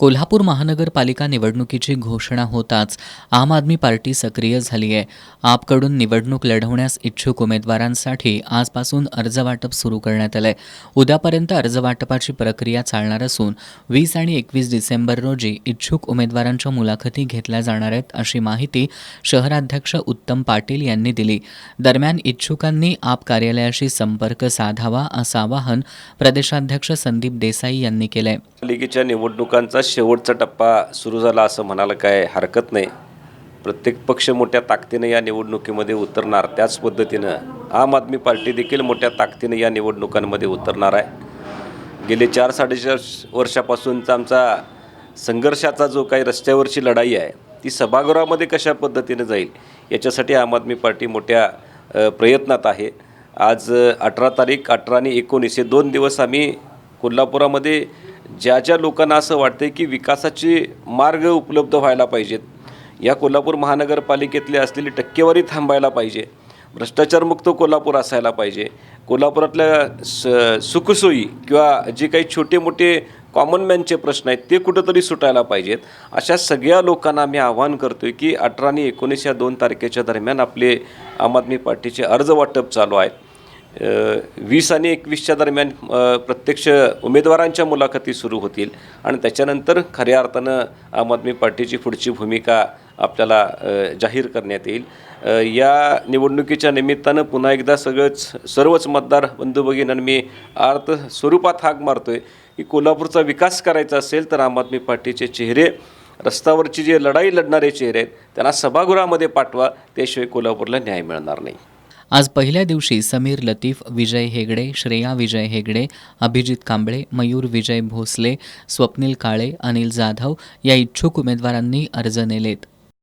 कोल्हापूर महानगरपालिका निवडणुकीची घोषणा होताच आम आदमी पार्टी सक्रिय झाली आहे. आपकडून निवडणूक लढवण्यास इच्छुक उमेदवारांसाठी आजपासून अर्जवाटप सुरू करण्यात आलंय. उद्यापर्यंत अर्जवाटपाची प्रक्रिया चालणार असून 20 आणि 21 डिसेंबर रोजी इच्छुक उमेदवारांच्या मुलाखती घेतल्या जाणार आहेत, अशी माहिती शहराध्यक्ष उत्तम पाटील यांनी दिली. दरम्यान इच्छुकांनी आप कार्यालयाशी संपर्क साधावा असं आवाहन प्रदेशाध्यक्ष संदीप देसाई यांनी केलंय. पालिकेच्या निवडणुकांचा शेवटचा टप्पा सुरू झाला असं म्हणायला काय हरकत नाही. प्रत्येक पक्ष मोठ्या ताकदीने या निवडणुकीमध्ये उतरणार, त्याच पद्धतीनं आम आदमी पार्टी देखील मोठ्या ताकदीने या निवडणुकांमध्ये उतरणार आहे. गेले 4-4.5 वर्षापासूनचा आमचा संघर्षाचा जो काही रस्त्यावरची लढाई आहे ती सभागृहामध्ये कशा पद्धतीने जाईल याच्यासाठी आम आदमी पार्टी मोठ्या प्रयत्नात आहे. आज 18 तारीख, 18 आणि 19 हे 2 दिवस आम्ही कोल्हापुरामध्ये ज्या लोकांना असं वाटतं की विकासाचे मार्ग उपलब्ध व्हायला पाहिजेत, या कोल्हापूर महानगरपालिकेतली असलेली टक्केवारी थांबायला पाहिजे, भ्रष्टाचारमुक्त कोल्हापूर असायला पाहिजे, कोल्हापुरातल्या सुखसोयी किंवा जे काही छोटे मोठे कॉमन मॅनचे प्रश्न आहेत ते कुठंतरी सुटायला पाहिजेत, अशा सगळ्या लोकांना आम्ही आवाहन करतो आहे की 18 आणि 19 या 2 तारखेच्या दरम्यान आपले आम आदमी पार्टीचे अर्ज वाटप चालू आहे. 20 आणि 21च्या दरम्यान प्रत्यक्ष उमेदवारांच्या मुलाखती सुरू होतील आणि त्याच्यानंतर खऱ्या अर्थानं आम आदमी पार्टीची पुढची भूमिका आपल्याला जाहीर करण्यात येईल. या निवडणुकीच्या निमित्तानं पुन्हा एकदा सर्वच मतदार बंधू भगिनींना मी अर्थ स्वरूपात हाक मारतो आहे की कोल्हापूरचा विकास करायचा असेल तर आम आदमी पार्टीचे चेहरे, रस्त्यावरची जे लढाई लढणारे चेहरे आहेत त्यांना सभागृहामध्ये पाठवा, त्याशिवाय कोल्हापूरला न्याय मिळणार नाही. आज पहिल्या दिवशी समीर लतीफ, विजय हेगडे, श्रेया विजय हेगडे, अभिजित कांबळे, मयूर विजय भोसले, स्वप्नील काळे, अनिल जाधव या इच्छुक उमेदवारांनी अर्ज नेलेत.